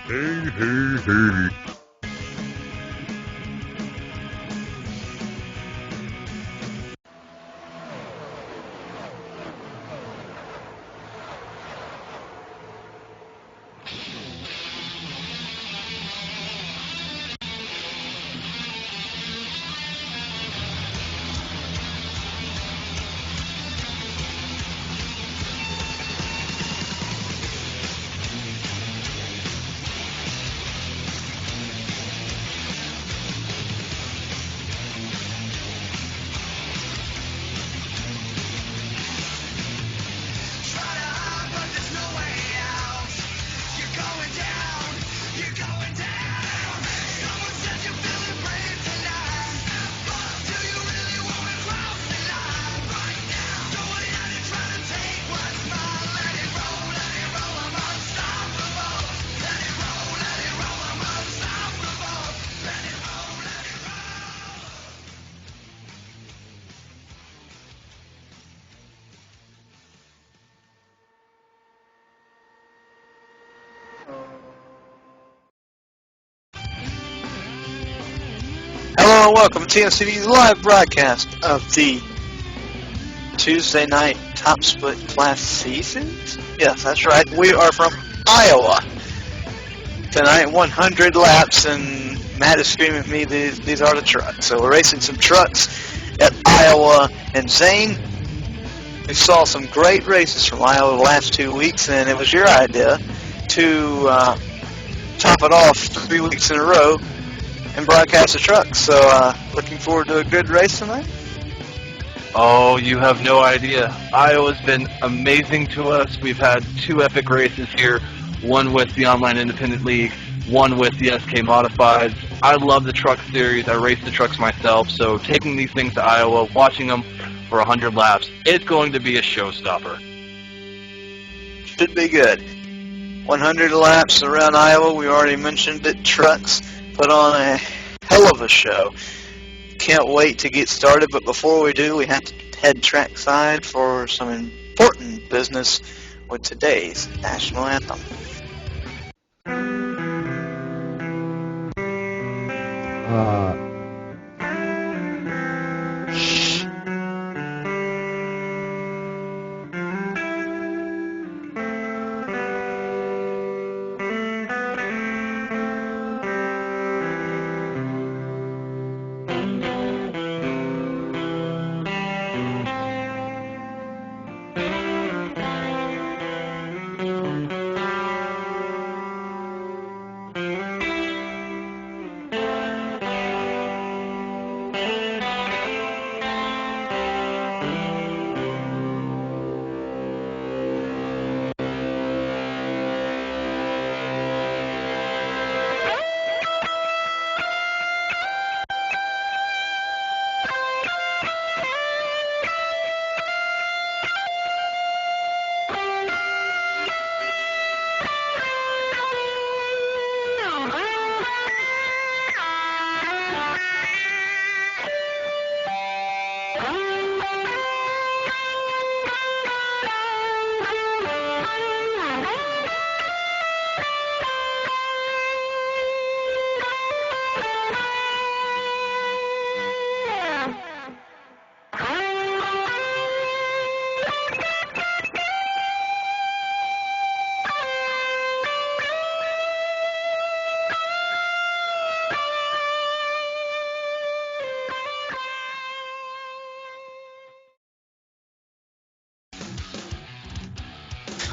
Hey, hey, hey. Hello and welcome to TMCV's live broadcast of the Tuesday night top split class seasons. Yes, that's right. We are from Iowa. Tonight, 100 laps, and Matt is screaming at me, these are the trucks. So we're racing some trucks at Iowa, and Zane, we saw some great races from Iowa the last 2 weeks, and it was your idea to top it off 3 weeks in a row and broadcast the trucks. So looking forward to a good race tonight. Oh, you have no idea. Iowa's been amazing to us. We've had 2 epic races here, one with the Online Independent League, one with the SK Modifieds. I love the truck series. I race the trucks myself, so taking these things to Iowa, watching them for 100 laps, it's going to be a showstopper. Should be good. 100 laps around Iowa. We already mentioned that trucks put on a hell of a show. Can't wait to get started, but before we do, we have to head trackside for some important business with today's national anthem.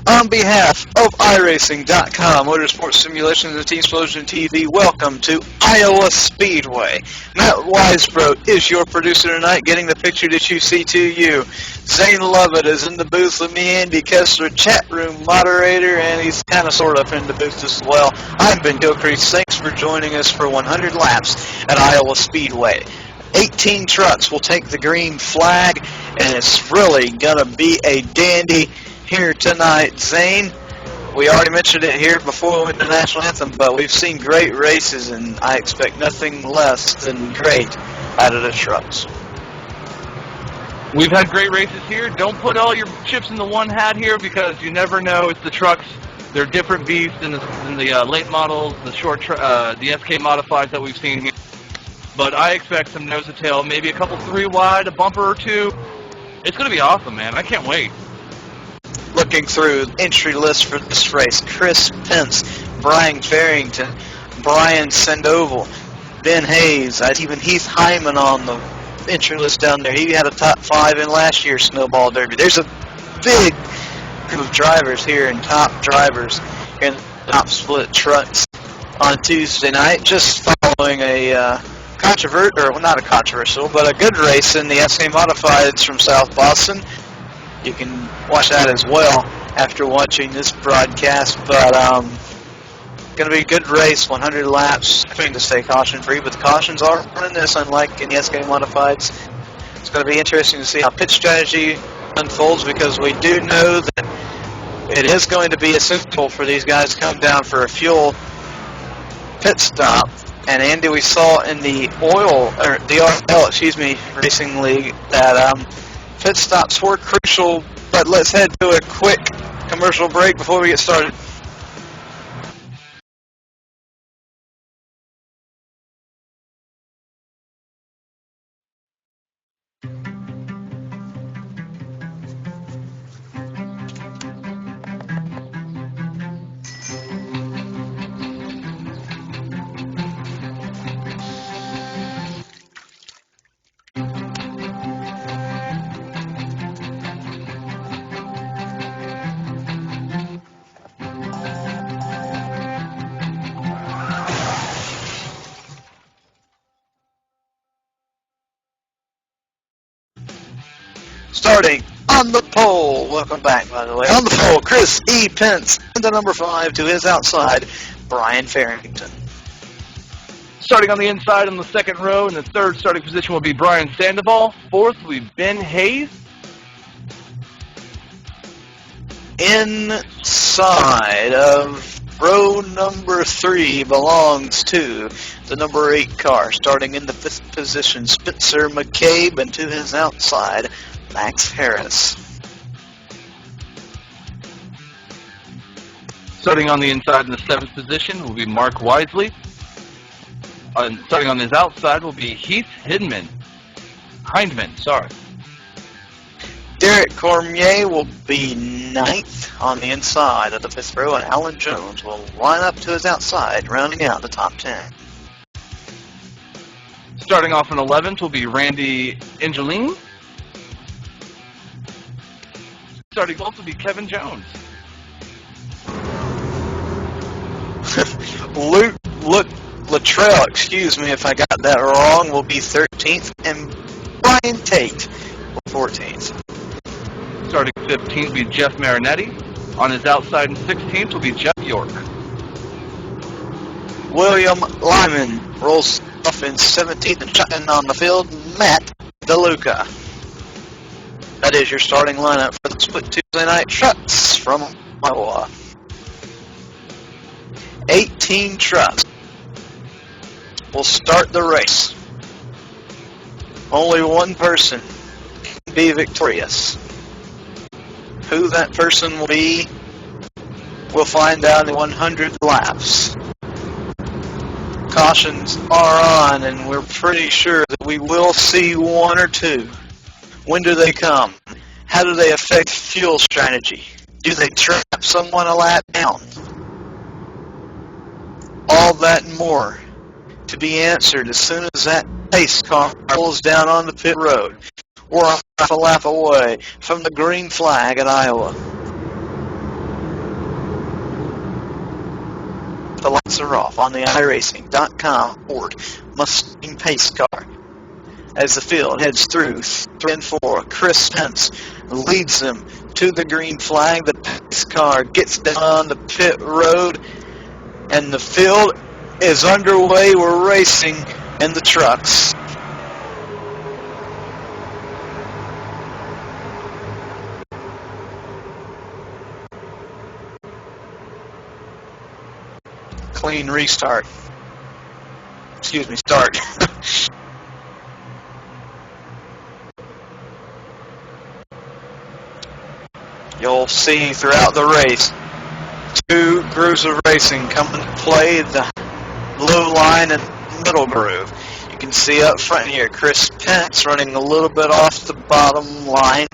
On behalf of iRacing.com, Motorsports Simulations and Team Explosion TV, welcome to Iowa Speedway. Matt Weisbrot is your producer tonight, getting the picture that you see to you. Zane Lovett is in the booth with me, Andy Kessler, chat room moderator, and he's kind of sort of in the booth as well. I'm Ben Gilcrease. Thanks for joining us for 100 laps at Iowa Speedway. 18 trucks will take the green flag, and it's really going to be a dandy here tonight. Zane, we already mentioned it here before we went to the national anthem, but we've seen great races, and I expect nothing less than great out of the trucks. We've had great races here. Don't put all your chips in the one hat here because you never know. It's the trucks. They're different beasts than the late models, the the SK modifieds that we've seen here. But I expect some nose to tail, maybe a couple 3 wide, a bumper or 2. It's going to be awesome, man. I can't wait. Looking through the entry list for this race, Chris Pence, Brian Farrington, Brian Sandoval, Ben Hayes, even Heath Hyman on the entry list down there. He had a top 5 in last year's Snowball Derby. There's a big group of drivers here and top drivers in the top split trucks on Tuesday night, just following a not a controversial, but a good race in the SK Modifieds from South Boston. You can watch that as well after watching this broadcast, but going to be a good race, 100 laps, trying to stay caution-free, but the cautions are running this, unlike in the SK Modifieds. It's going to be interesting to see how pit strategy unfolds, because we do know that it is going to be essential for these guys to come down for a fuel pit stop. And Andy, we saw in the RL racing league that pit stops were crucial, but let's head to a quick commercial break before we get started. Starting on the pole, welcome back, by the way. On the pole, Chris E. Pence, into number 5 to his outside, Brian Farrington. Starting on the inside in the second row, in the third starting position will be Brian Sandoval. Fourth will be Ben Hayes. Inside of row number 3 belongs to the number 8 car. Starting in the 5th position, Spencer McCabe, and to his outside, Max Harris. Starting on the inside in the 7th position will be Mark Wisely. Starting on his outside will be Heath Hindman. Derek Cormier will be 9th on the inside of the 5th row, and Alan Jones will line up to his outside, rounding out the top 10. Starting off in 11th will be Randy Angeline. Starting 12th will be Kevin Jones. Luke Luttrell, excuse me if I got that wrong, will be 13th, and Brian Tate will 14th. Starting 15th will be Jeff Marinetti. On his outside in 16th will be Jeff York. William Lyman rolls off in 17th, and shutting on the field, Matt DeLuca. That is your starting lineup for the Split Tuesday Night Trucks from Iowa. 18 trucks will start the race. Only one person can be victorious. Who that person will be, we'll find out in 100 laps. Cautions are on, and we're pretty sure that we will see 1 or 2. When do they come? How do they affect fuel strategy? Do they trap someone a lap down? All that and more to be answered as soon as that pace car pulls down on the pit road. We're half a lap away from the green flag at Iowa. The lights are off on the iRacing.com Ford Mustang pace car. As the field heads through 3 and 4, Chris Pence leads them to the green flag. The pace car gets down on the pit road, and the field is underway. We're racing in the trucks. Clean restart. Excuse me, start. You'll see throughout the race two grooves of racing come into play, the low line and middle groove. You can see up front here Chris Pence running a little bit off the bottom line.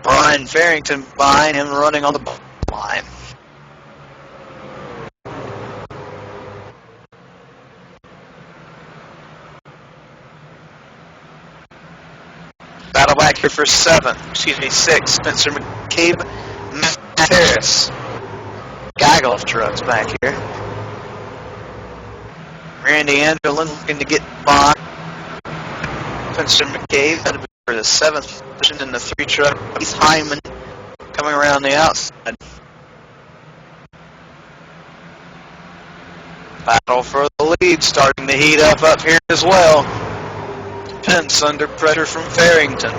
Brian Farrington behind him running on the bottom line. Battle back here for six. Spencer McCabe, Matt Harris. Gaggle of trucks back here. Randy Angelin looking to get by. Spencer McCabe for the 7th position in the 3 truck. Keith Hyman coming around the outside. Battle for the lead starting to heat up here as well. Pence under pressure from Farrington.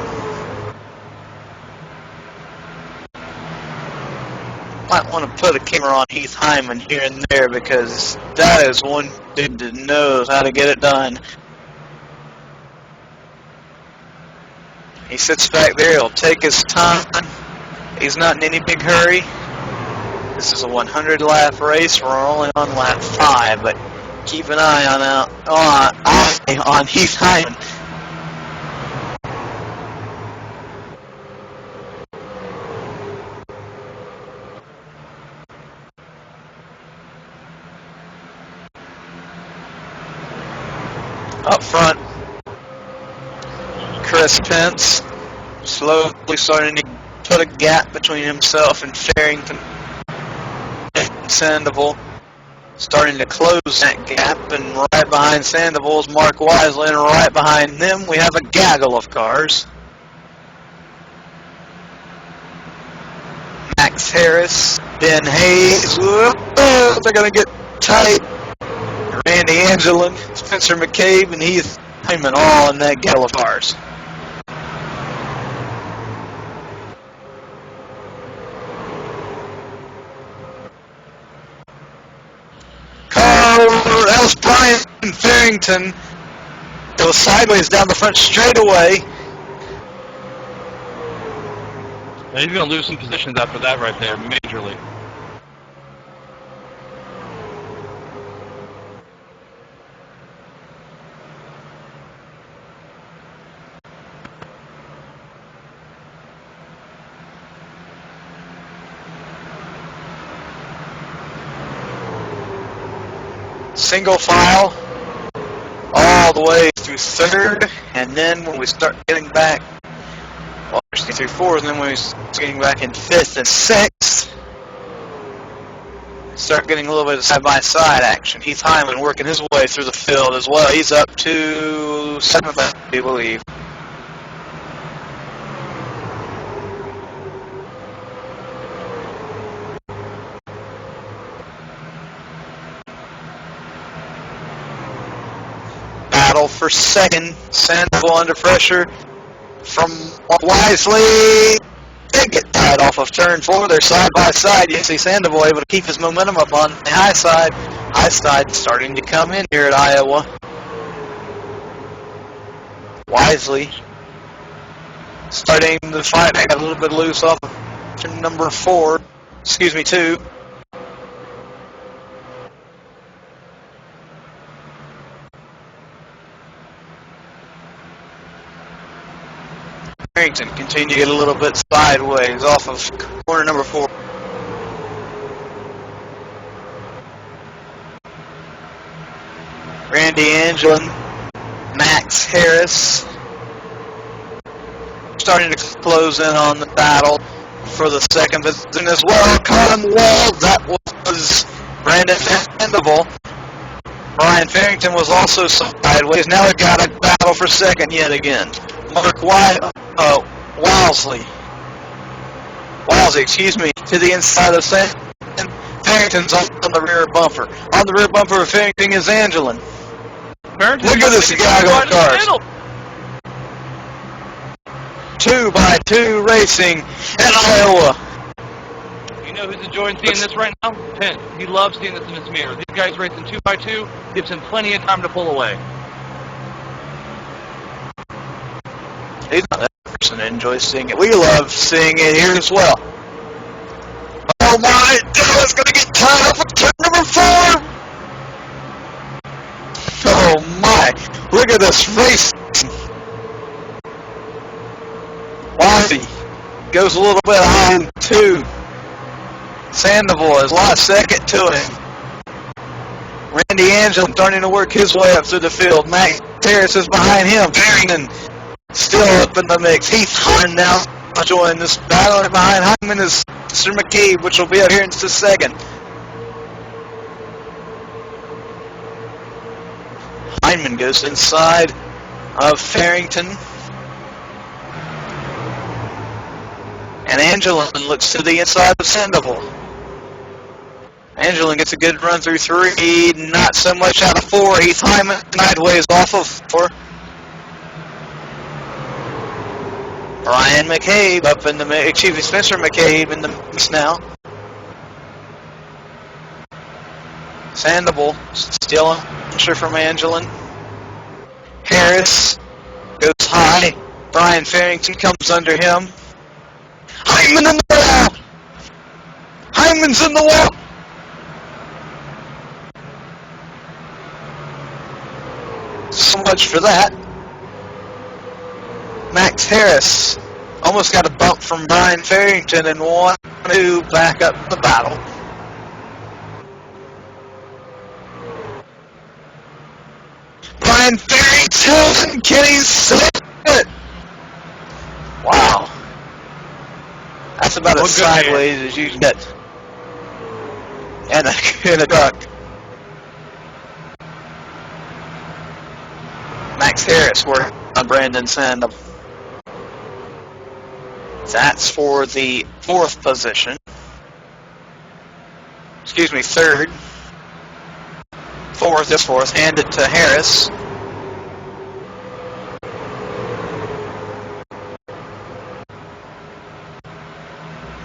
Might want to put a camera on Heath Hyman here and there because that is one dude that knows how to get it done. He sits back there, he'll take his time. He's not in any big hurry. This is a 100 lap race. We're only on lap 5, but keep an eye on Heath Hyman. Up front, Chris Pence slowly starting to put a gap between himself and Farrington. Sandoval starting to close that gap, and right behind Sandoval is Mark Wisely, and right behind them we have a gaggle of cars. Max Harris, Ben Hayes, they're going to get tight. Randy Angelin, Spencer McCabe, and Heath Hyman all in that gaggle of cars. That was Brian Farrington. It was sideways down the front straightaway. And he's going to lose some positions after that right there, majorly. Single file all the way through 3rd, and then when we start getting back, well, actually through 4th, and then when we start getting back in 5th and 6th, start getting a little bit of side-by-side action. Heath Hyman working his way through the field as well. He's up to 7th, I believe. Battle for 2nd. Sandoval under pressure from Wisely. They get tied off of turn 4. They're side by side. You see Sandoval able to keep his momentum up on the high side. High side starting to come in here at Iowa. Wisely starting the fight. They got a little bit loose off of turn number 2. Farrington continue to get a little bit sideways off of corner number 4. Randy Angelin, Max Harris starting to close in on the battle for the 2nd position as well. Conwell, that was Brandon Sandoval. Brian Farrington was also sideways. Now we've got a battle for 2nd yet again. Mark Wisely, to the inside of Farrington's on the rear bumper. On the rear bumper of Farrington is Angelin. Look at this gaggle of cars. 2x2 racing in Iowa. You know who's enjoying seeing this right now? Pence. He loves seeing this in his mirror. These guys racing 2x2 gives him plenty of time to pull away. He's not that person that enjoys seeing it. We love seeing it here as well. Oh my, Dylan's going to get tied up with turn number 4. Oh my, look at this race. Wifey goes a little bit behind 2. Sandoval has lost second to him. Randy Angel starting to work his way up through the field. Max Harris is behind him. Barrington still up in the mix. Heath Hyman now joining this battle. And behind Hyman is Mr. McCabe, which will be up here in just a second. Hyman goes inside of Farrington. And Angelin looks to the inside of Sandoval. Angelin gets a good run through 3, not so much out of 4. Heath Hyman sideways off of 4. Brian McCabe up in the mix. Excuse me, Spencer McCabe in the mix now. Sandoval still pressure from Angelin. Harris goes high. Brian Farrington comes under him. Hyman in the wall! Hyman's in the wall! So much for that. Max Harris almost got a bump from Brian Farrington and one to back up the battle. Brian Farrington, can he say it? Wow. That's about as sideways as you can get. And a duck. Max Harris working on Brandon Sandoval. That's for the 4th position. Excuse me, 3rd. 4th is 4th. Handed to Harris.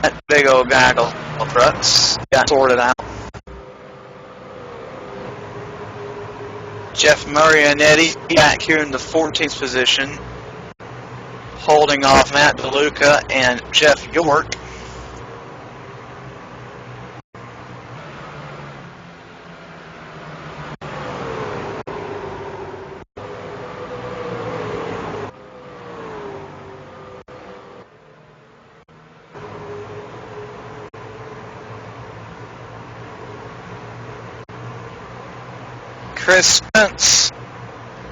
That big old gaggle of trucks got sorted out. Jeff Marianetti back here in the 14th position, holding off Matt DeLuca and Jeff York. Chris Spence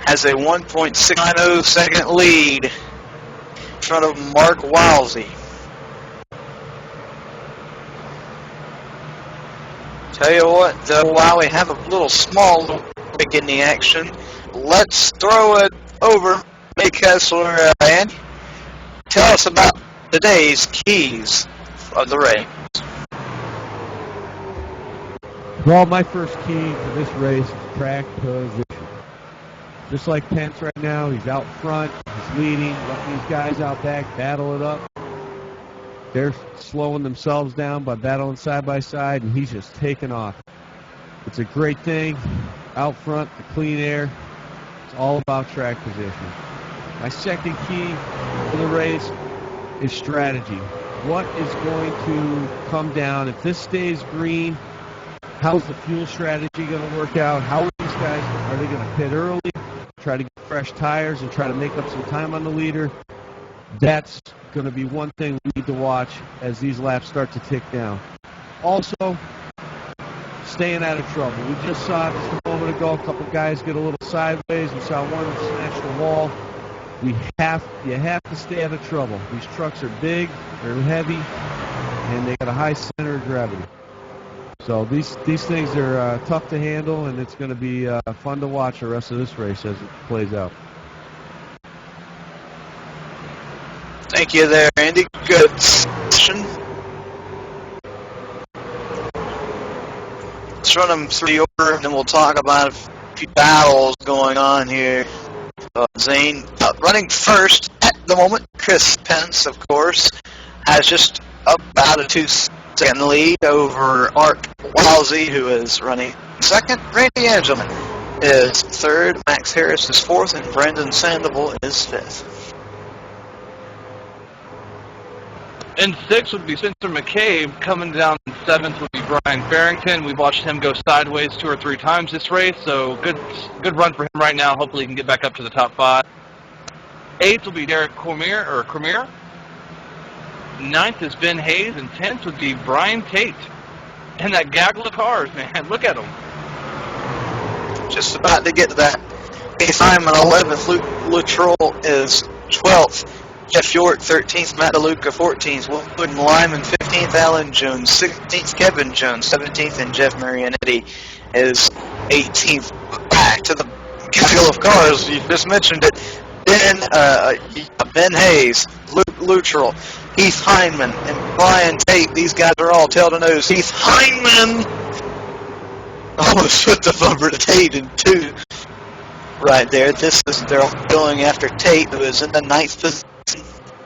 has a 1.690 second lead in front of Mark Wilsey. Tell you what, though, while we have a little small break in the action, let's throw it over to Kessler and tell us about today's keys of the race. Well, my first key to this race is track position. Just like Pence right now, he's out front, he's leading, letting these guys out back battle it up. They're slowing themselves down by battling side by side, and he's just taking off. It's a great thing. Out front, the clean air. It's all about track position. My second key to the race is strategy. What is going to come down if this stays green? How's the fuel strategy going to work out? How are these guys, are they going to pit early, try to get fresh tires and try to make up some time on the leader? That's going to be one thing we need to watch as these laps start to tick down. Also, staying out of trouble. We just saw just a moment ago a couple guys get a little sideways. We saw one smash the wall. You have to stay out of trouble. These trucks are big, they're heavy, and they got a high center of gravity. So these things are tough to handle, and it's going to be fun to watch the rest of this race as it plays out. Thank you there, Andy. Good session. Let's run them through the order, and then we'll talk about a few battles going on here. Zane, running first at the moment, Chris Pence, of course, has just about a 2-second lead over Mark Wilsey, who is running second. Randy Angelman is third, Max Harris is fourth, and Brandon Sandoval is fifth. In 6th would be Spencer McCabe. Coming down in 7th would be Brian Farrington. We've watched him go sideways 2 or 3 times this race, so good run for him right now. Hopefully he can get back up to the top 5. 8th will be Derek Cormier. 9th is Ben Hayes, and 10th would be Brian Tate. And that gaggle of cars, man, look at them. Just about to get to that. Keith Hyman, 11th. Luke Luttrell is 12th. Jeff York, 13th. Matt DeLuca, 14th. William Lyman, 15th. Alan Jones, 16th. Kevin Jones, 17th. And Jeff Marianetti is 18th. Back to the gaggle of cars. You just mentioned it. Ben Hayes, Luke Luttrell, Heath Hyman, and Brian Tate. These guys are all tail to nose. Heath Hyman almost put the bumper to Tate in 2 right there. They're going after Tate, who is in the 9th position.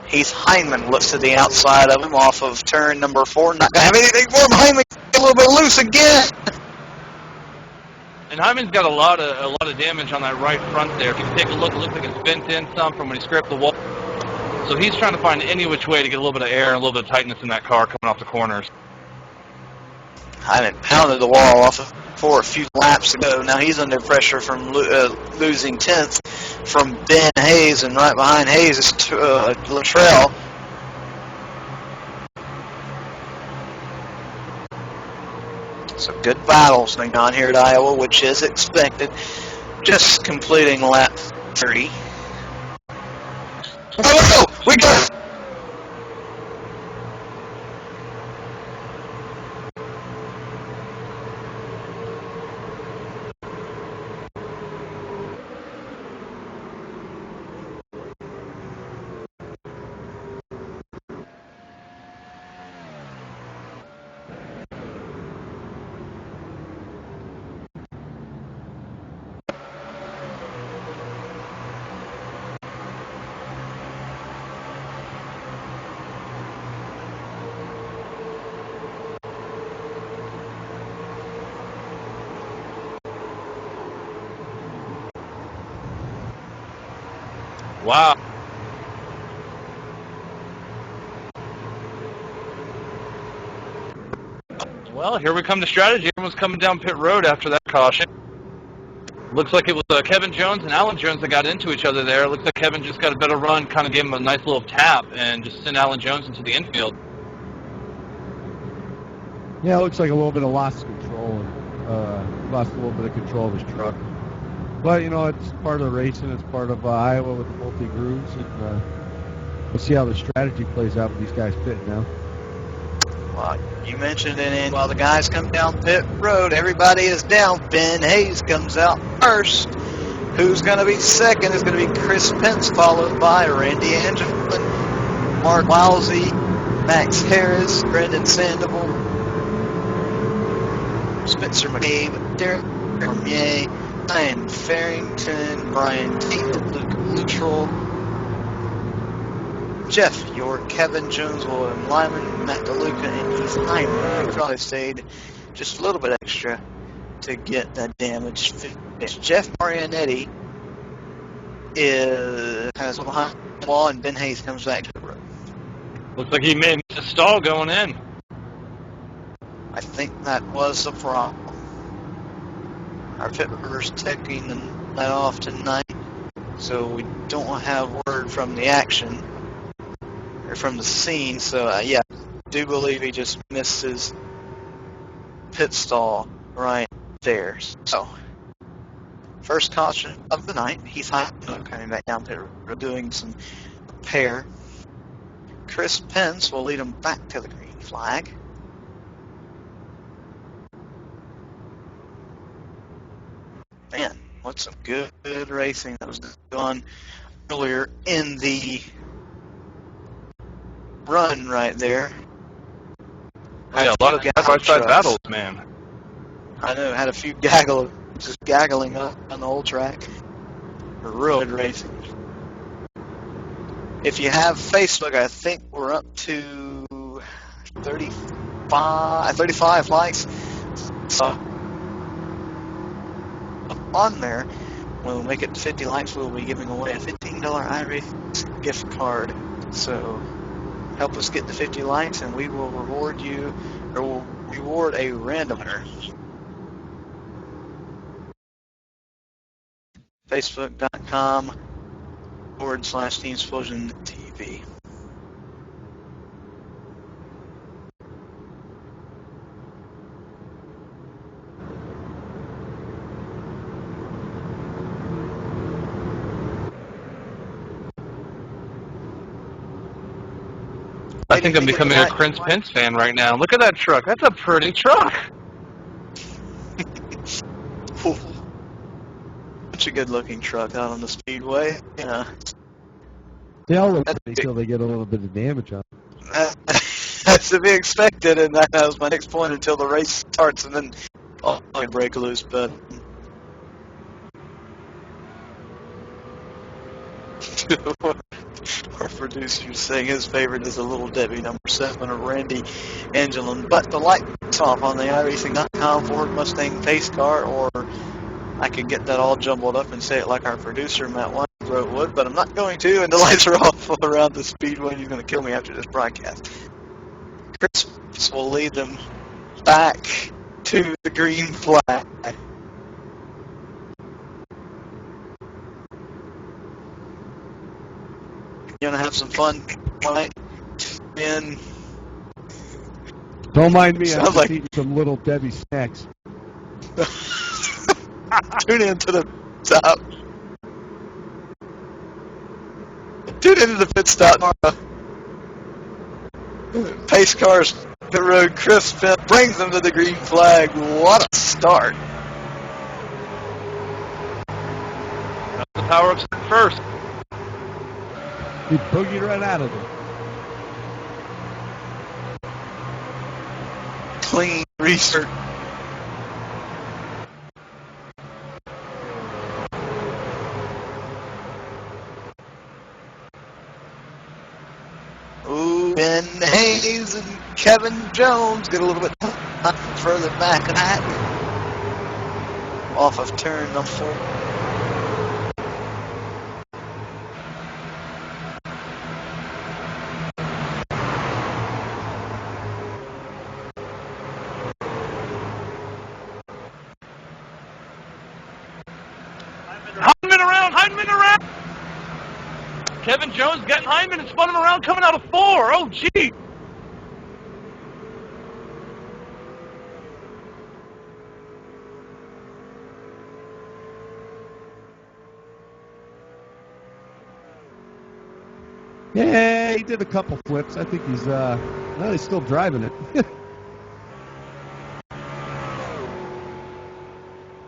Heath Hyman looks to the outside of him off of turn number 4. Not going to have anything for him. Hyman a little bit loose again. And Hyman's got a lot of damage on that right front there. If you take a look, it looks like it's bent in some from when he scraped the wall. So he's trying to find any which way to get a little bit of air and a little bit of tightness in that car coming off the corners. Hyman pounded the wall off of for a few laps ago. Now he's under pressure from losing 10th from Ben Hayes, and right behind Hayes is Luttrell. So good battles going on here at Iowa, which is expected. Just completing lap 30. Oh, we got. Wow. Well, here we come to strategy. Everyone's coming down pit road after that caution. Looks like it was Kevin Jones and Alan Jones that got into each other there. Looks like Kevin just got a better run, kind of gave him a nice little tap, and just sent Alan Jones into the infield. Yeah, it looks like a little bit of lost control, and lost a little bit of control of his truck. But, you know, it's part of the racing. It's part of Iowa with the multi-grooves. And we'll see how the strategy plays out with these guys pitting now. Well, you mentioned it, and while the guys come down pit road, everybody is down. Ben Hayes comes out first. Who's going to be second is going to be Chris Pence, followed by Randy Angelin, Mark Lousy, Max Harris, Brendan Sandoval, Spencer McCabe, Derek Cormier, Brian Farrington, Brian Tate, Luke Luttrell, Jeff York, Kevin Jones, William Lyman, Matt DeLuca, and Heath Hyman. Probably stayed just a little bit extra to get that damage finished. Jeff Marianetti has behind the wall, and Ben Hayes comes back to the road. Looks like he made a stall going in. I think that was the problem. Our pit reporter's taking that off tonight, so we don't have word from the action or from the scene. So yeah, I do believe he just missed his pit stall right there. So first caution of the night. Heath Hyman coming back down pit road, doing some repair. Chris Pence will lead him back to the green flag. Man, what's some good racing that was going on earlier in the run right there. Yeah, a lot of side-by-side battles, man. I know, had a few just gaggling up on the whole track. Real good racing. If you have Facebook, I think we're up to 35 likes. So on there, when we make it to 50 likes, we'll be giving away a $15 iRace gift card. So help us get to 50 likes, and we will reward you, or we'll reward a random winner. Facebook.com/Team TV. I think I'm becoming a Prince Pence fan right now. Look at that truck. That's a pretty truck. Such a good-looking truck out on the Speedway. Yeah. They all look pretty until they get a little bit of damage on them. That's to be expected, and that was my next point until the race starts, and then I break loose. But our producer's saying his favorite is a Little Debbie #7 of Randy Angelin. But the lights off on the iRacing.com Ford Mustang pace car, or I could get that all jumbled up and say it like our producer Matt Winesbrough would, but I'm not going to, and the lights are off around the Speedway, and he's going to kill me after this broadcast. Chris will lead them back to the green flag. You're going to have some fun tonight. And Don't mind me, I'm sounds just like eating some Little Debbie snacks. tune into the top. Tune into the pit stop. Pace cars, the road. Chris Finn brings them to the green flag. What a start! That's the power of first. He boogied right out of it. Clean restart. Ooh, Ben Hayes and Kevin Jones get a little bit further back in that. Off of turn number 4. Hyndman around! Kevin Jones got Hyndman and spun him around coming out of 4. Oh, gee! Yeah, he did a couple flips. I think he's, no, he's still driving it.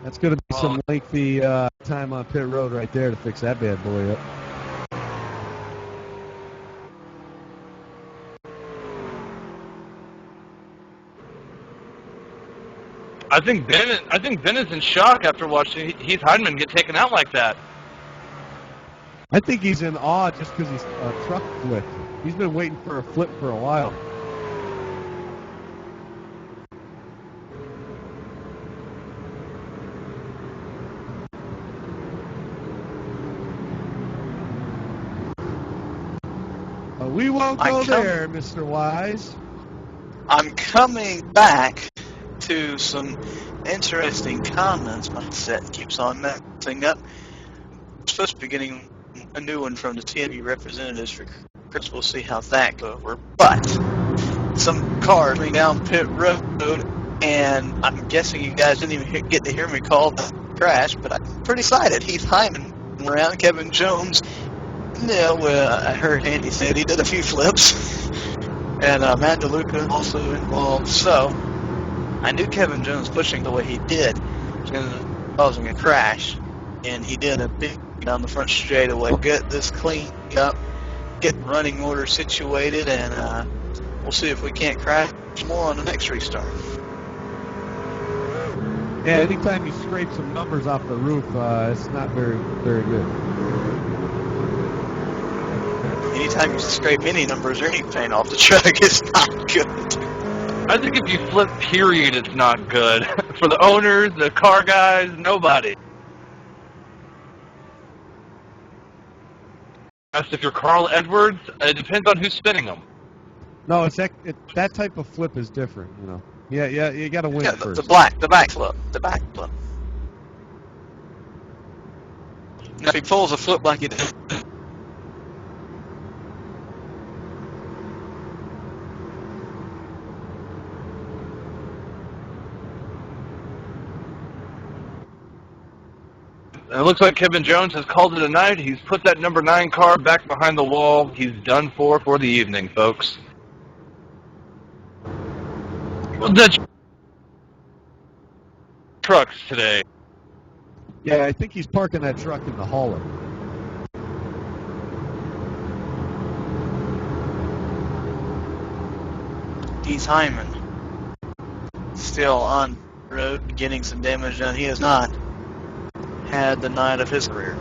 That's going to be some lengthy time on pit road right there to fix that bad boy up. I think Ben is in shock after watching Heath Hyndman get taken out like that. I think he's in awe just because he's truck flipped. He's been waiting for a flip for a while. We won't go there, Mr. Wise. I'm coming back to some interesting comments. My set keeps on messing up. I'm supposed to be getting a new one from the TNB representatives for Chris. We'll see how that goes over. But some cars coming down pit road, and I'm guessing you guys didn't even get to hear me call the crash, but I'm pretty excited. Heath Hyndman around, Kevin Jones. Yeah, well, I heard Andy said he did a few flips, and Matt DeLuca also involved. So I knew Kevin Jones pushing the way he did was going to cause a crash, and he did a big down the front straightaway. Get this cleaned up, get running order situated, and we'll see if we can't crash more on the next restart. Yeah, anytime you scrape some numbers off the roof, it's not very good. Anytime you scrape any numbers or any paint off the truck, it's not good. I think if you flip period, it's not good. For the owners, the car guys, nobody. As if you're Carl Edwards, it depends on who's spinning them. No, that type of flip is different, you know. Yeah, you got to win Yeah, it first. the back flip. The back flip. If he pulls a flip like he did, And it looks like Kevin Jones has called it a night. He's put that number 9 car back behind the wall. He's done for the evening, folks. The trucks today. Yeah, I think he's parking that truck in the hauler. Heath Hyman still on the road getting some damage done. He has not had the night of his career.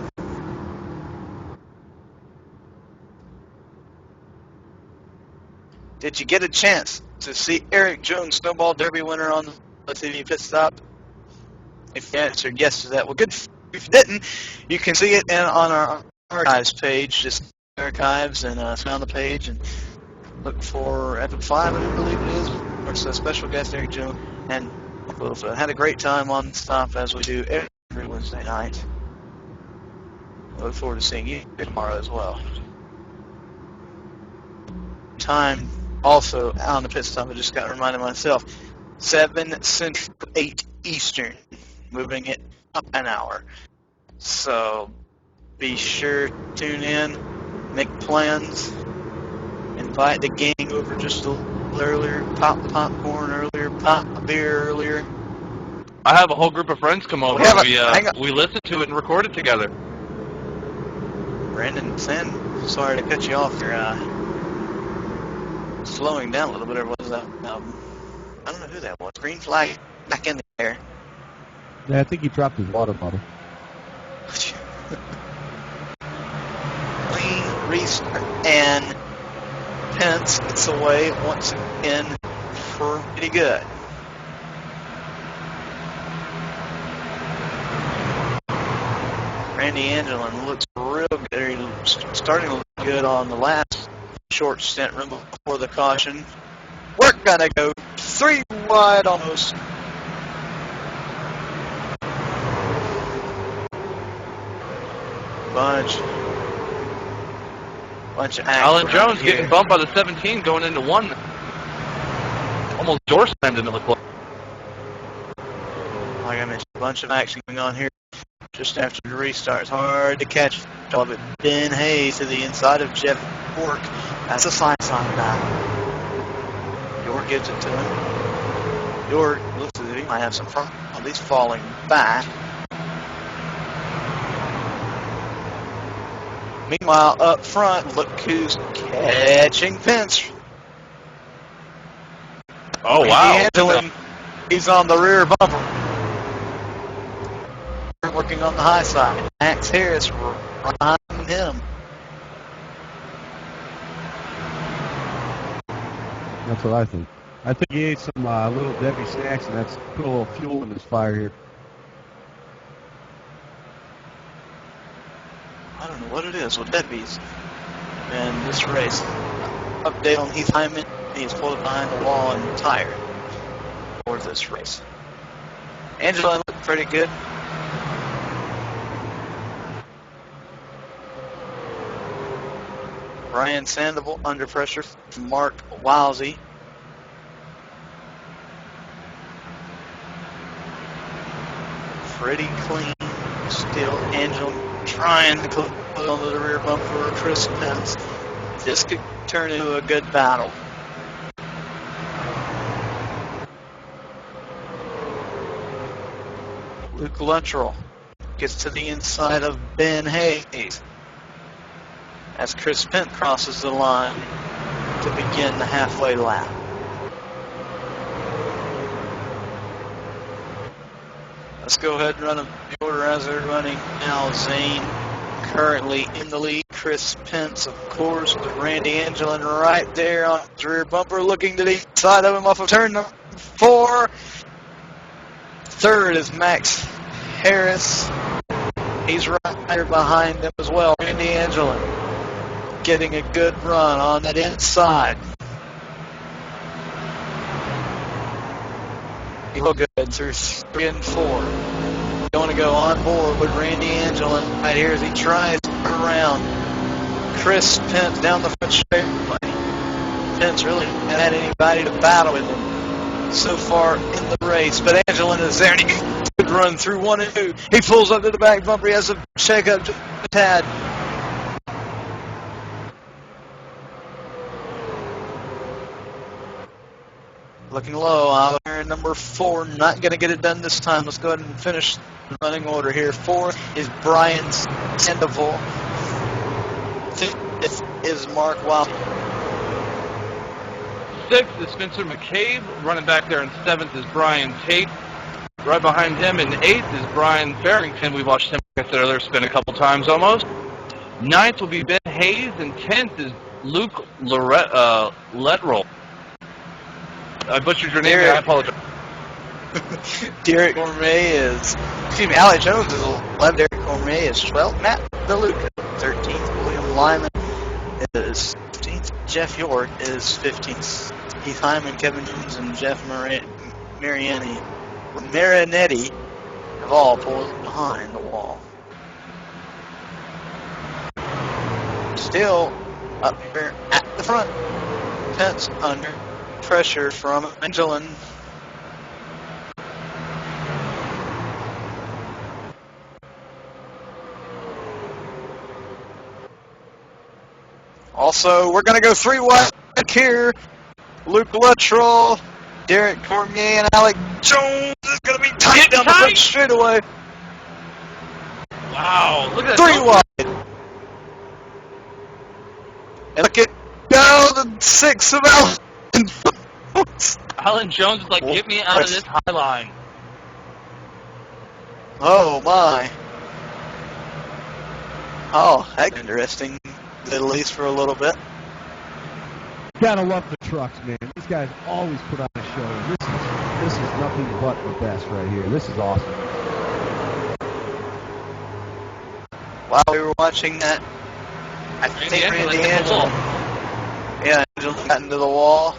Did you get a chance to see Eric Jones, Snowball Derby winner on the TV pit stop? If you answered yes to that, well, good. If you didn't, you can see it on our archives page. Just archives and found the page and look for Epic 5, I believe it is. Of course, a special guest, Eric Jones, and so had a great time on the stop as we do every Wednesday night. Look forward to seeing you tomorrow as well. Time also on the pit stop. I just got reminded myself. 7 Central, 8 Eastern, moving it up an hour. So be sure to tune in, make plans, invite the gang over just a little earlier, pop the popcorn earlier, pop a beer earlier. I have a whole group of friends come over. We listened to it and recorded together. Brandon Sand, sorry to cut you off there. Slowing down a little bit. Or was that? I don't know who that was. Green flag back in the air. Yeah, I think he dropped his water bottle. Clean restart, and Pence gets away once again pretty good. Randy Angelin looks real good. He's starting to look good on the last short stint room before the caution. We're gonna go 3 wide almost. Bunch of action. Alan Jones getting bumped by the 17 going into 1. Almost door slammed into the club. Like I mentioned, a bunch of action going on here just after the restart. It's hard to catch all of it. Ben Hayes to the inside of Jeff York. That's a sign guy. York gives it to him. York looks as if he might have some problem. He's falling back. Meanwhile, up front, look who's catching Pence. Oh, wow. He's on the rear bumper. Working on the high side. Max Harris behind him. That's what I think. I think he ate some Little Debbie snacks, and that's put a little fuel in his fire here. I don't know what it is with Debbie's in this race. Update on Heath Hyman. He's pulled behind the wall and retired for this race. Angela looked pretty good. Brian Sandoval under pressure from Mark Wowsey. Pretty clean still. Angela trying to put onto the rear bumper of Chris Pence. This could turn into a good battle. Luke Luttrell gets to the inside of Ben Hayes as Chris Pence crosses the line to begin the halfway lap. Let's go ahead and run them the order as they're running now. Zane currently in the lead. Chris Pence, of course, with Randy Angelin right there on the rear bumper, looking to the side of him off of turn number 4. Third is Max Harris. He's right there behind them as well. Randy Angelin getting a good run on that inside. He will good through 3 and 4. Going to go on board with Randy Angelin right here as he tries to turn around. Chris Pence down the front straightaway. Pence really hasn't had anybody to battle with him so far in the race, but Angelin is there and he could run through 1 and 2. He pulls up to the back bumper. He has a shake-up to a tad. Looking low, out there number 4, not going to get it done this time. Let's go ahead and finish the running order here. 4th is Brian Sandoval. 5th is Mark Wild. 6th is Spencer McCabe, running back there, and 7th is Brian Tate. Right behind him, and 8th is Brian Farrington. We watched him, like I said earlier, spin a couple times almost. 9th will be Ben Hayes, and 10th is Luke Lettrell. I butchered your name, I apologize. Derek Gourmet is, Alec Jones is 11th. Derek Gourmet is 12th. Matt DeLuca, 13th. William Lyman is 15th. Jeff York is 15th. Keith Hyman, Kevin Jones, and Jeff Marinetti have all pulled behind the wall. Still up here at the front. Pence under pressure from Angelin. Also, we're going to go 3 wide here. Luke Luttrell, Derek Cormier, and Alec Jones is going to be tight down the front straightaway. Wow, look at that. 3 wide. And look at the 6 of Alan. Alan Jones is like, get me out of this high line. Oh, my. Oh, that's interesting, at least for a little bit. Gotta love the trucks, man. These guys always put on a show. This is nothing but the best right here. This is awesome. While we were watching that, I think Randy Angel. Yeah, Angel got into the wall.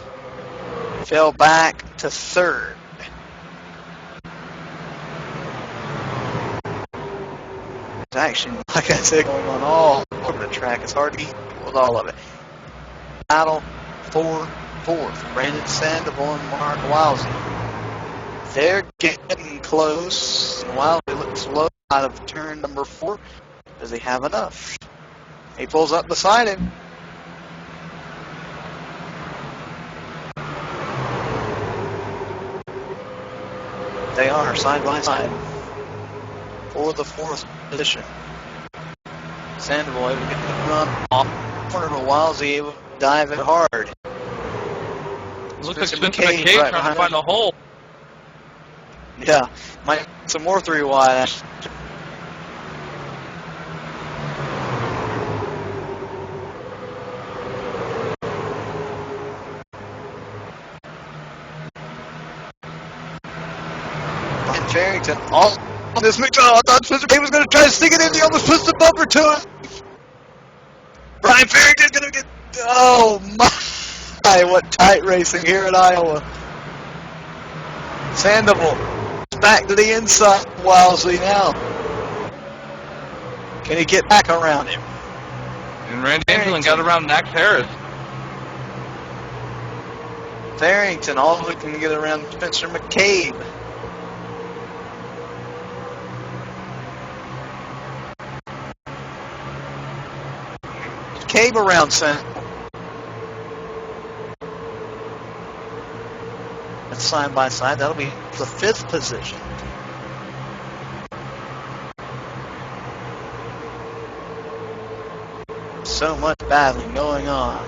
Fell back to 3rd. There's action, like I said, going on all over the track. It's hard to keep with all of it. Battle for 4th. Brandon Sandoval and Mark Wilsey. They're getting close. Wilsey looks low out of turn number 4. Does he have enough? He pulls up beside him. They are side by side for the 4th position. Sandoval able to get the run off corner, but Wilsey able to dive it hard. Looks like Spencer McCabe right trying to find a hole. Yeah, might some more 3 wide. Farrington, all on this mix. Oh, I thought Spencer McCabe was going to try to stick it in. He almost puts the bumper to it. Brian Farrington's going to get. Oh my! What tight racing here at Iowa. Sandoval back to the inside. Wilsey now. Can he get back around him? And Randy Angelin got around Max Harris. Farrington all looking to get around Spencer McCabe. McCabe around center. That's side by side. That'll be the 5th position. So much battling going on.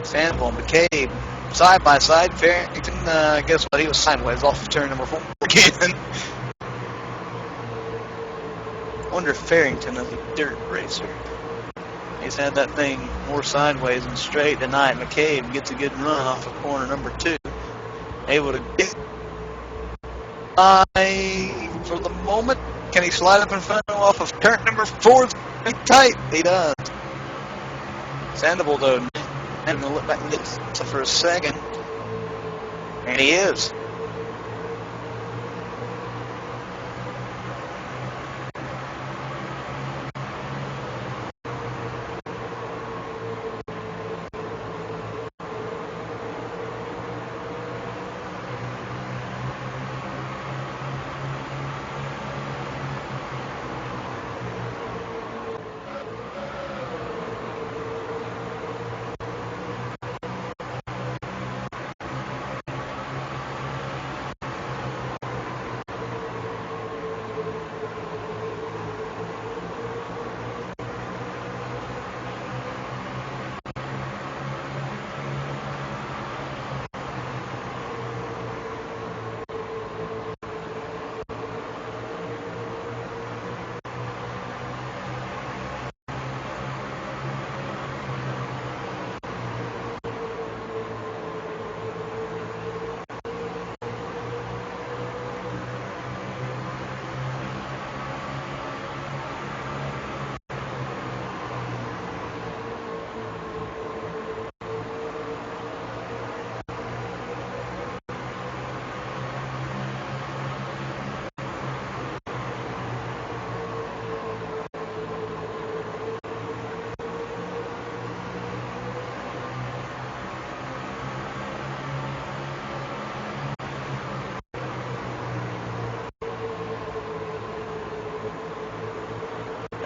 Sandoval and McCabe side by side. Farrington, guess what? He was sideways off of turn number 4 again. I wonder if Farrington is a dirt racer. He's had that thing more sideways and straight tonight. McCabe gets a good run off of corner number 2. Able to get by for the moment. Can he slide up in front of him off of turn number 4? It's tight. He does. Sandoval, though, and to look back and get for a second. And he is.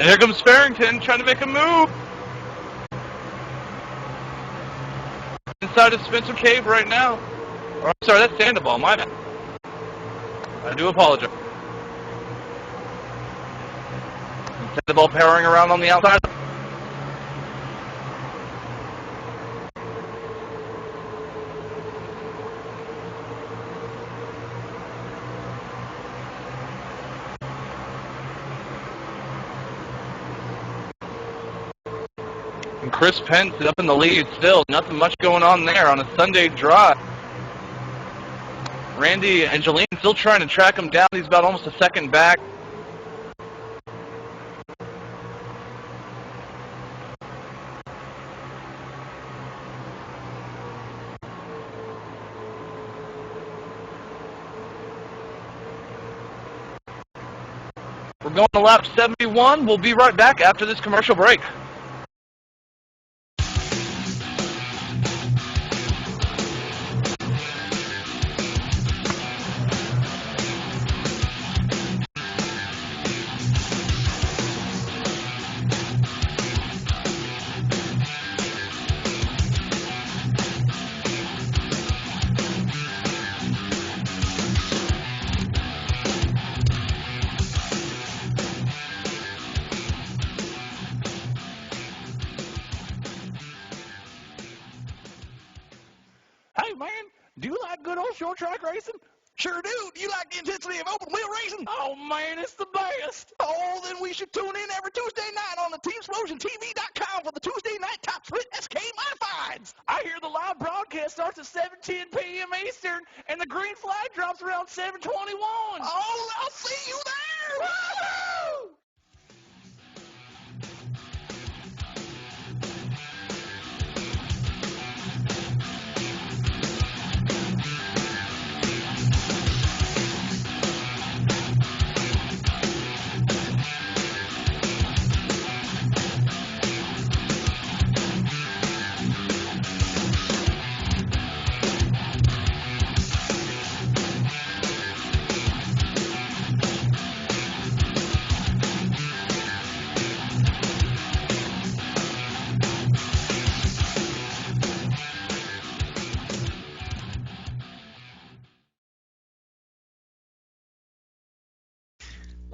And here comes Farrington trying to make a move. Inside of Spencer Cave right now. Or, I'm sorry, that's Sandoval, my bad. I do apologize. Sandoval powering around on the outside. And Chris Pence is up in the lead still. Nothing much going on there on a Sunday drive. Randy and Jolene still trying to track him down. He's about almost a second back. We're going to lap 71. We'll be right back after this commercial break. Hey, man, do you like good old short track racing? Sure do. Do you like the intensity of open wheel racing? Oh, man, it's the best. Oh, then we should tune in every Tuesday night on the TeamSplosionTV.com for the Tuesday night top split SK Modifieds. I hear the live broadcast starts at 7:10 p.m. Eastern, and the green flag drops around 7:21. Oh, I'll see you there. Woo-hoo!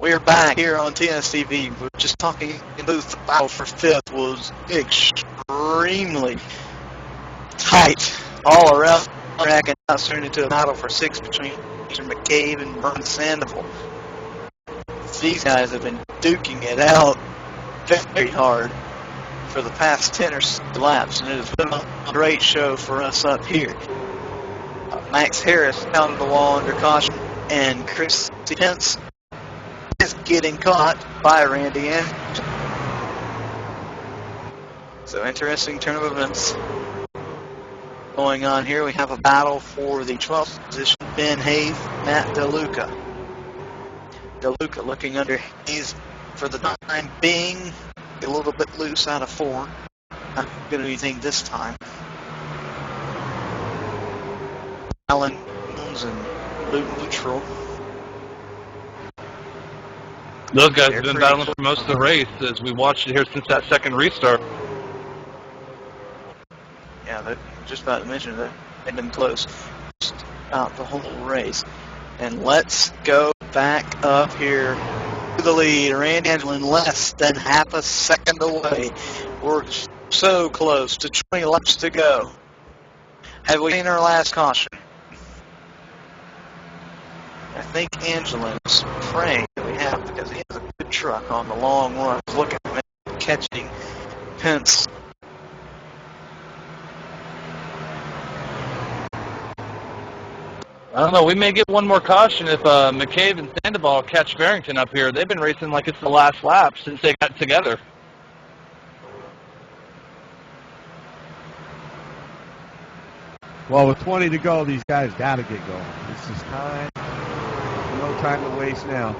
We're back here on TNSTV. We're just talking in booth. The battle for fifth was extremely tight all around the track, and now it's turned into a battle for sixth between McCabe and Vern Sandoval. These guys have been duking it out very hard for the past 10 or so laps, and it has been a great show for us up here. Max Harris pounded the wall under caution, and Chris Pence is getting caught by Randy Anderson. So interesting turn of events going on here. We have a battle for the 12th position. Ben Hayes, Matt DeLuca. DeLuca looking under Hayes for the time being. A little bit loose out of 4. Not going to do anything this time. Alan Jones and Luke Neutral. Those guys have been battling for most of the race as we watched it here since that second restart. Yeah, they're just about to mention that they've been close out the whole race. And let's go back up here to the lead. Randy Angelin less than half a second away. We're so close to 20 laps to go. Have we seen our last caution? I think Angelin is praying that we have, because he has a good truck on the long run. Look at him catching Pence. I don't know, we may get one more caution if McCabe and Sandoval catch Farrington up here. They've been racing like it's the last lap since they got together. Well, with 20 to go, these guys got to get going. This is time. No time to waste now.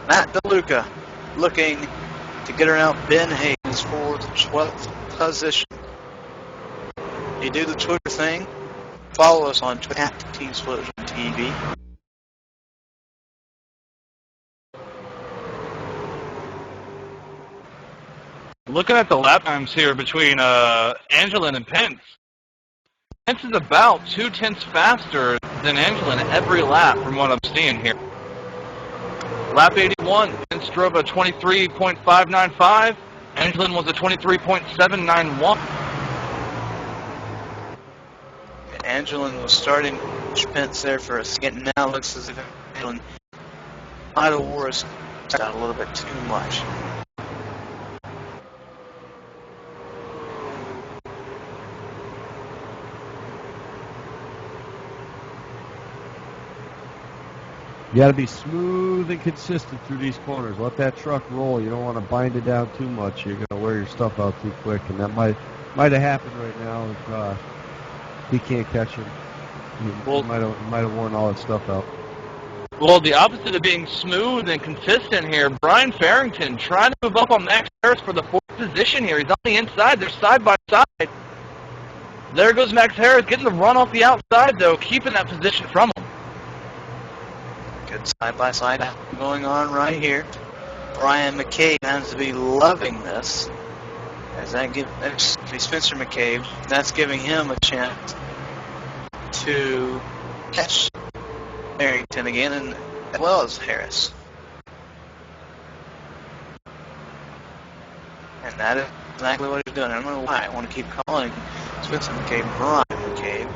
Matt DeLuca looking to get around Ben Hayes for the 12th position. You do the Twitter thing. Follow us on Twitter at Teamsplosion TV. Looking at the lap times here between Angelin and Pence. Pence is about 0.2 faster than Angelin every lap from what I'm seeing here. Lap 81, Pence drove a 23.595. Angelin was a 23.791. Angelin was starting Pence there for a second. Now looks as if Angelin might have wore his out a little bit too much. You got to be smooth and consistent through these corners. Let that truck roll. You don't want to bind it down too much. You're going to wear your stuff out too quick, and that might have happened right now if he can't catch him. He might have worn all his stuff out. Well, the opposite of being smooth and consistent here, Brian Farrington trying to move up on Max Harris for the 4th position here. He's on the inside. They're side by side. There goes Max Harris getting the run off the outside, though, keeping that position from him. Good side-by-side going on right here. Brian McCabe has to be loving this. As that gives Spencer McCabe, that's giving him a chance to catch Barrington again, and as well as Harris. And that is exactly what he's doing. I don't know why I want to keep calling Spencer McCabe Brian McCabe.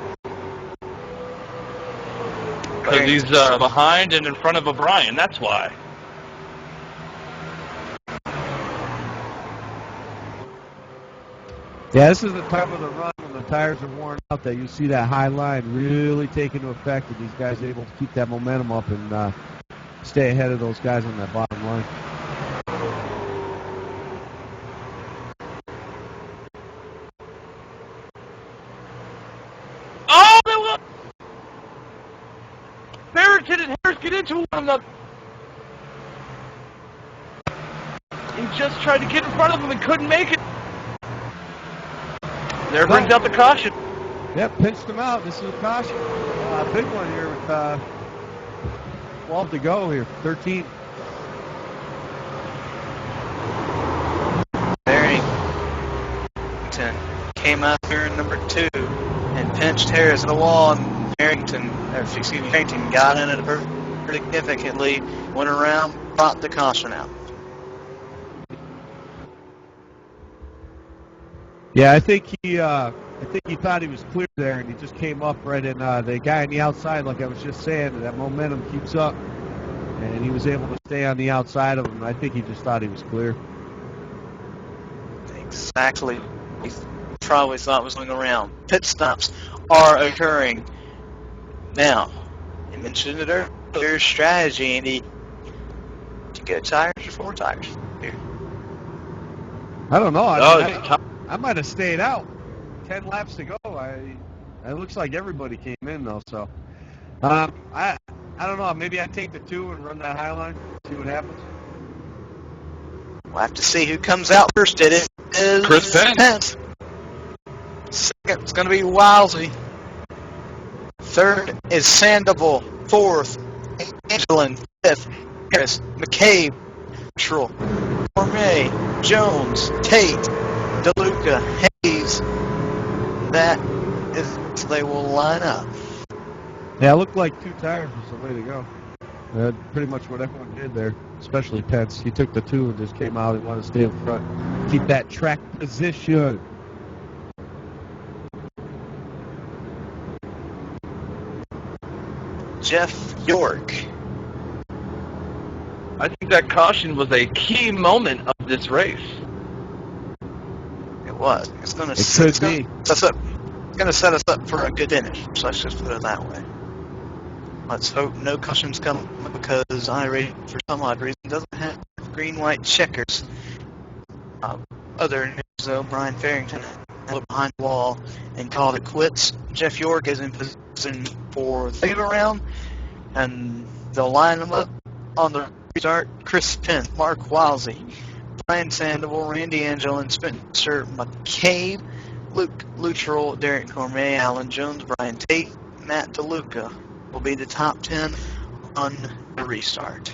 Because he's behind and in front of O'Brien, that's why. Yeah, this is the time of the run when the tires are worn out that you see that high line really take into effect, and these guys are able to keep that momentum up and stay ahead of those guys on that bottom line. Oh, they will! Barrington and Harris get into one another. He just tried to get in front of him and couldn't make it. There brings out the caution. Yep, pinched him out. This is a caution. Big one here with 12 to go here, 13. Barrington came out here in number 2 and pinched Harris at the wall, and Barrington got in it pretty significantly, went around, brought the caution out. Yeah, I think he thought he was clear there, and he just came up right in the guy on the outside, like I was just saying, that momentum keeps up, and he was able to stay on the outside of him. I think he just thought he was clear. Exactly. He probably thought was going around. Pit stops are occurring. Now, I mentioned it earlier, strategy, Andy. Did you get tires or 4 tires here? I don't know. I might have stayed out. 10 laps to go. It looks like everybody came in though. So I don't know. Maybe I take the 2 and run that high line. See what happens. We'll have to see who comes out first. It is Chris Pence. Second, it's going to be Wilesy. Third is Sandoval. 4th, Angelin. 5th, Harris. McCabe. Neutral. Gourmet. Jones. Tate. DeLuca. Hayes. That is, they will line up. Yeah, it looked like 2 tires was the way to go. Pretty much what everyone did there, especially Pence. He took the 2 and just came out and wanted to stay in front. Keep that track position. Jeff York. I think that caution was a key moment of this race. It was. It's going to set us up for a good finish. So let's just put it that way. Let's hope no cautions come because iRacing, for some odd reason, doesn't have green-white checkers. Other news, though, Brian Farrington looked behind the wall and called it quits. Jeff York is in position for the second round, and they'll line them up on the restart, Chris Penn, Mark Wilsey, Brian Sandoval, Randy Angelin, Spencer McCabe, Luke Luttrell, Derek Cormier, Alan Jones, Brian Tate, Matt DeLuca will be the top 10 on the restart.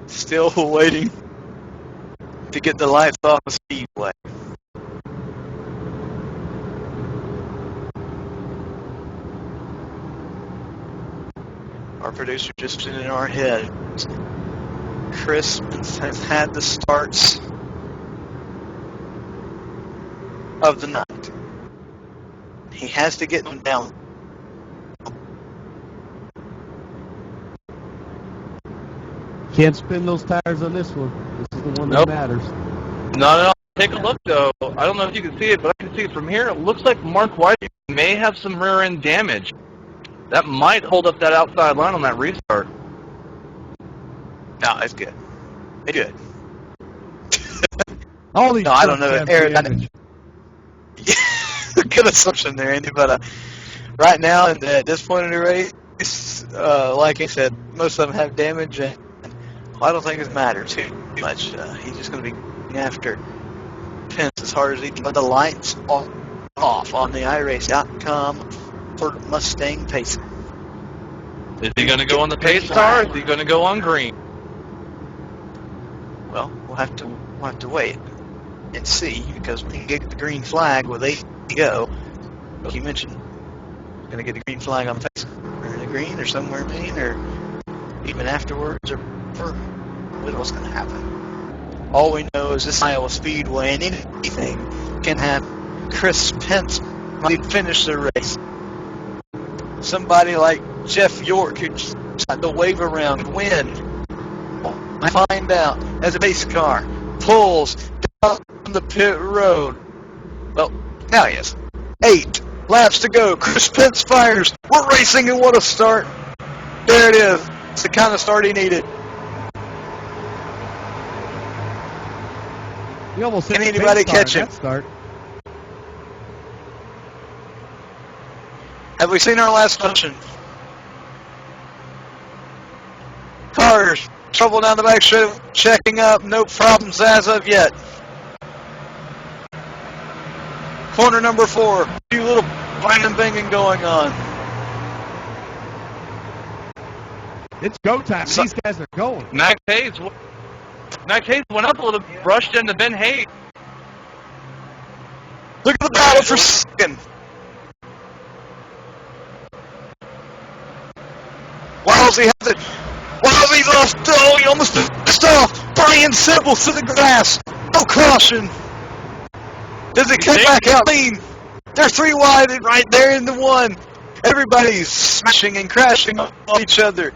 Still waiting to get the lights off the Speedway. Our producer just in our head. Chris has had the starts of the night. He has to get them down. Can't spin those tires on this one. This is the one that matters. Not at all. Take a look, though. I don't know if you can see it, but I can see it from here. It looks like Mark White may have some rear end damage. That might hold up that outside line on that restart. No, it's good. It's good. All these I don't know. Aerodynamic. Good assumption there, Andy. But right now, at this point in the race, like I said, most of them have damage, and I don't think it matters too much. He's just going to be after Pence as hard as he can. But the lights off on the iRace.com for Mustang Pacer. Is he going to go on the pace car, or is he going to go on green? Well, we'll have to wait and see, because we can get the green flag where they go. Like you mentioned, going to get a green flag on the pace, or in the green, or somewhere in between, or even afterwards, or what's going to happen. All we know is this Iowa Speedway, and anything can happen. Chris Pence might finish the race. Somebody like Jeff York, who tried to wave around and win. I find out as a pace car pulls down the pit road. Well, now he is. 8 laps to go. Chris Pence fires. We're racing, and what a start. There it is. It's the kind of start he needed. He almost hit Can the anybody pace car catch in him? that start. Have we seen our last function? Cars, trouble down the back straight, checking up, no problems as of yet. Corner number 4, a few little banging banging going on. It's go time. These guys are going. Mac Hayes went up a little, brushed into Ben Hayes. Look at the battle for second. Wilsey has it. Wilsey lost. Oh, he almost pissed off. Brian Simple to the grass. No caution. Does it come back out clean? They're 3 wide right there in the 1. Everybody's smashing and crashing on each other.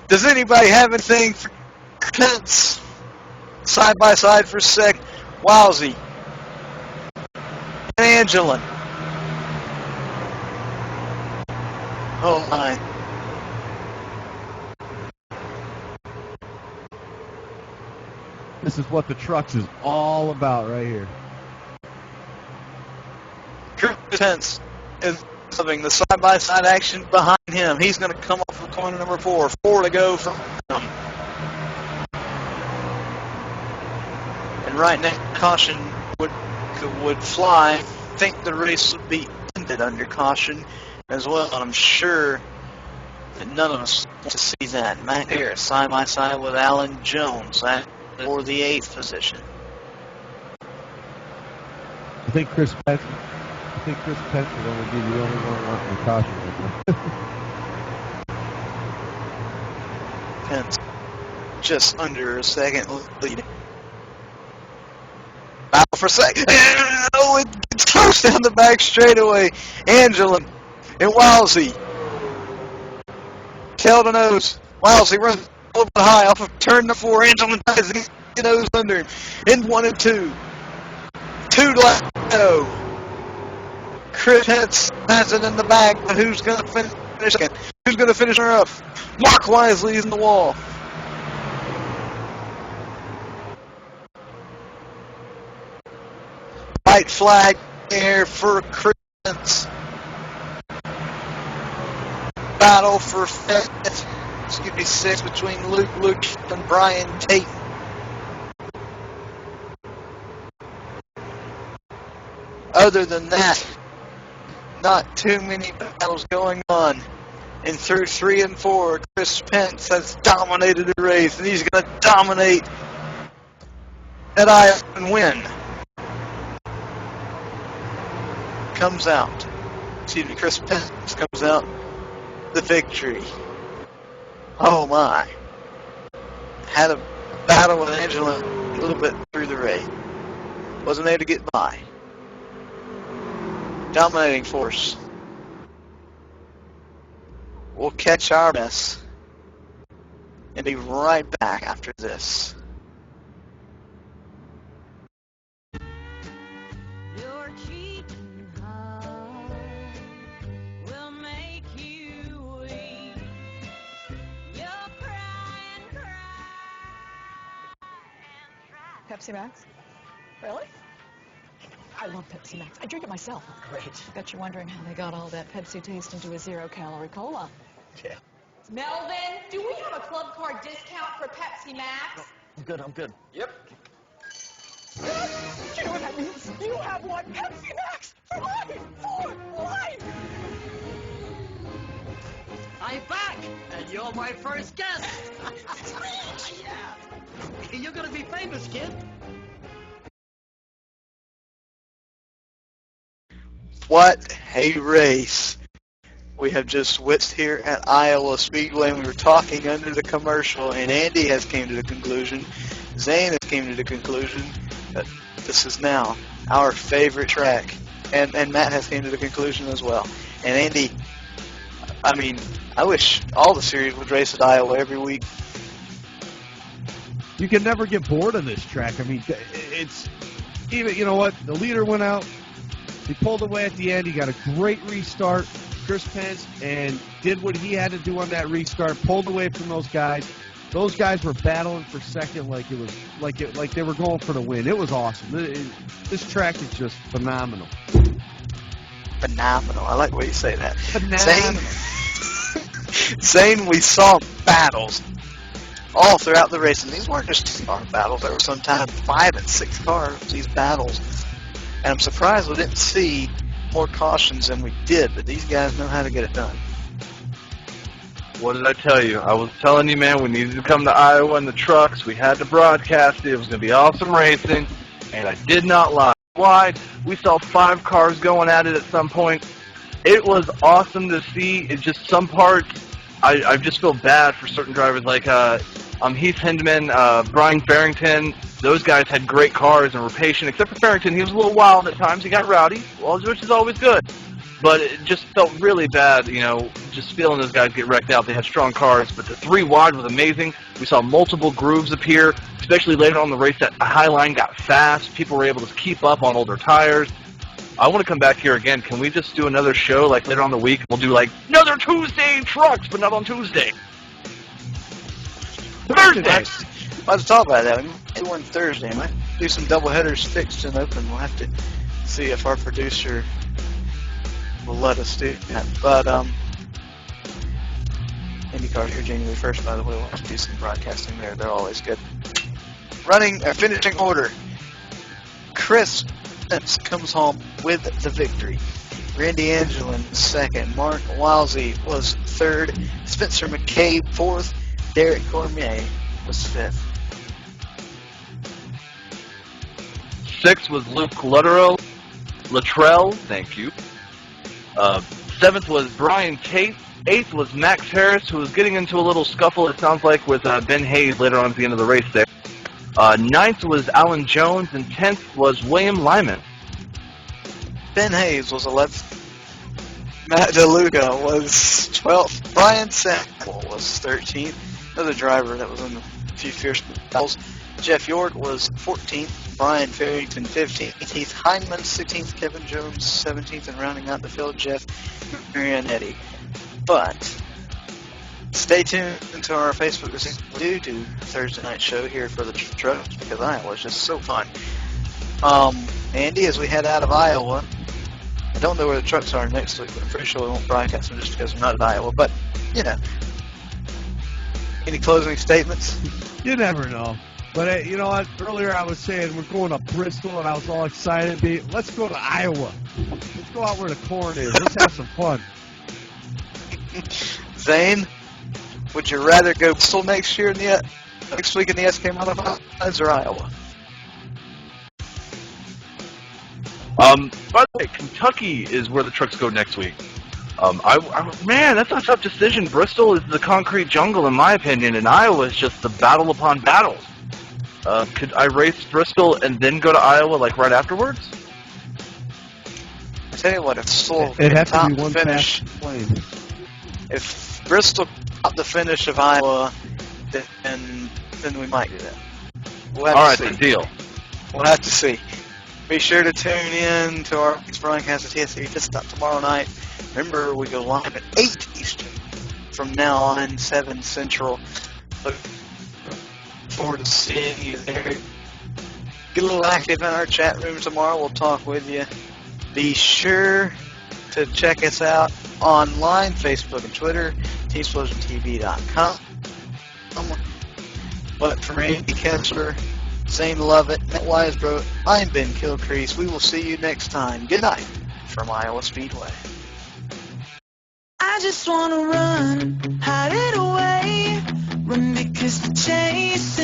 Does anybody have anything for Pence? Side by side for second. Wilsey. And Angelin. Oh my. This is what the trucks is all about right here. Chris Pence is loving the side-by-side action behind him. He's going to come off of corner number 4. 4 to go from him. And right now, caution would fly. I think the race would be ended under caution as well. And I'm sure that none of us want to see that. Matt Harris side-by-side with Alan Jones for the 8th position. I think Chris Pence would only be the only one wanting the caution right now. Pence just under a second lead. Battle for second. Oh, it gets close down the back straightaway. Angelin and Wilsey. Tail to nose. Wilsey runs over the high off of turn number 4. Angelin tries to get nose under him. In 1 and 2. 2 to go. Chris has it in the bag, but who's going to finish second? Who's going to finish her up? Mark Wisely's in the wall. White flag there for Chris. Battle for fifth, sixth between Luke and Brian Tate. Other than that, not too many battles going on. And through 3 and 4, Chris Pence has dominated the race, and he's going to dominate at Iowa and win. Chris Pence comes out the victory. Oh my. Had a battle with Angela a little bit through the race. Wasn't able to get by. Dominating force. We'll catch our mess and be right back after this. Your cheating heart will make you weep. You'll cry and cry and cry. Pepsi Max? Really? I love Pepsi Max. I drink it myself. Great. Bet you're wondering how they got all that Pepsi taste into a zero-calorie cola. Yeah. Melvin, do we have a club card discount for Pepsi Max? I'm good. Yep. Do you know what that means? You have one Pepsi Max for life! For life! I'm back, and you're my first guest. Yeah. You're gonna be famous, kid. What a race we have just witnessed here at Iowa Speedway. We were talking under the commercial, and Andy has came to the conclusion, Zane has came to the conclusion that this is now our favorite track, and Matt has came to the conclusion as well. And Andy, I mean, I wish all the series would race at Iowa every week. You can never get bored of this track. I mean, it's even, you know what, the leader went out. He pulled away at the end. He got a great restart, Chris Pence, and did what he had to do on that restart. Pulled away from those guys. Those guys were battling for second like it was like they were going for the win. It was awesome. This track is just phenomenal. Phenomenal. I like the way you say that. Phenomenal. Zane, we saw battles all throughout the race, and these weren't just 2-car battles. There were sometimes 5 and 6 cars, these battles. And I'm surprised we didn't see more cautions than we did, but these guys know how to get it done. What did I tell you? I was telling you, man, we needed to come to Iowa in the trucks. We had to broadcast it. It was going to be awesome racing, and I did not lie. Wide, we saw 5 cars going at it at some point. It was awesome to see. It just some parts, I just feel bad for certain drivers like Heath Hindeman, Brian Farrington. Those guys had great cars and were patient, except for Farrington. He was a little wild at times. He got rowdy, which is always good. But it just felt really bad, you know, just feeling those guys get wrecked out. They had strong cars, but the 3 wide was amazing. We saw multiple grooves appear, especially later on in the race. That high line got fast. People were able to keep up on older tires. I want to come back here again. Can we just do another show, like, later on in the week? We'll do, like, another Tuesday trucks, but not on Tuesday. Thursday! Let's talk about that. We might do one Thursday. We might do some doubleheaders fixed and open. We'll have to see if our producer will let us do that. But IndyCar here January 1st, by the way. We'll have to do some broadcasting there. They're always good. Finishing order. Chris Pence comes home with the victory. Randy Angelin second. Mark Wilsey was third. Spencer McCabe fourth. Derek Cormier was fifth. 6th was Luke Luttrell, thank you. 7th was Brian Tate. 8th was Max Harris, who was getting into a little scuffle, it sounds like, with Ben Hayes later on at the end of the race there. 9th was Alan Jones, and 10th was William Lyman. Ben Hayes was 11th. Matt DeLuca was 12th. Brian Sample was 13th. Another driver that was in a few fierce battles. Jeff York was 14th, Brian Farrington 15th, Heath Heinman 16th, Kevin Jones 17th, and rounding out the field, Jeff Marianetti. But stay tuned to our Facebook this due to Thursday night show here for the trucks because Iowa is just so fun. Andy, as we head out of Iowa, I don't know where the trucks are next week, but I'm pretty sure we won't broadcast them just because we're not in Iowa. But, you know, any closing statements? You never know. But you know what? Earlier I was saying we're going to Bristol, and I was all excited. Let's go to Iowa. Let's go out where the corn is. Let's have some fun. Zane, would you rather go Bristol next week in the SK Modifieds or Iowa? By the way, Kentucky is where the trucks go next week. Man, that's a tough decision. Bristol is the concrete jungle, in my opinion, and Iowa is just the battle upon battles. Could I race Bristol and then go to Iowa, like, right afterwards? I tell you what, if Bristol It'd have to top be one finish, fast plane. if Bristol topped the finish of Iowa, then we might do that. We'll have All to right, see. then, deal. We'll have to see. Be sure to tune in to our next broadcast of TSC Pit Stop tomorrow night. Remember, we go live at 8 Eastern from now on, 7 Central. Look forward to seeing you there. Get a little active in our chat room tomorrow. We'll talk with you. Be sure to check us out online, Facebook and Twitter, TeamSplosionTV.com. But for Andy Kessler, Zane Lovett, Matt Weisbrot, I'm Ben Kilcrease. We will see you next time. Good night from Iowa Speedway. I just wanna run, hide it away, run because the chase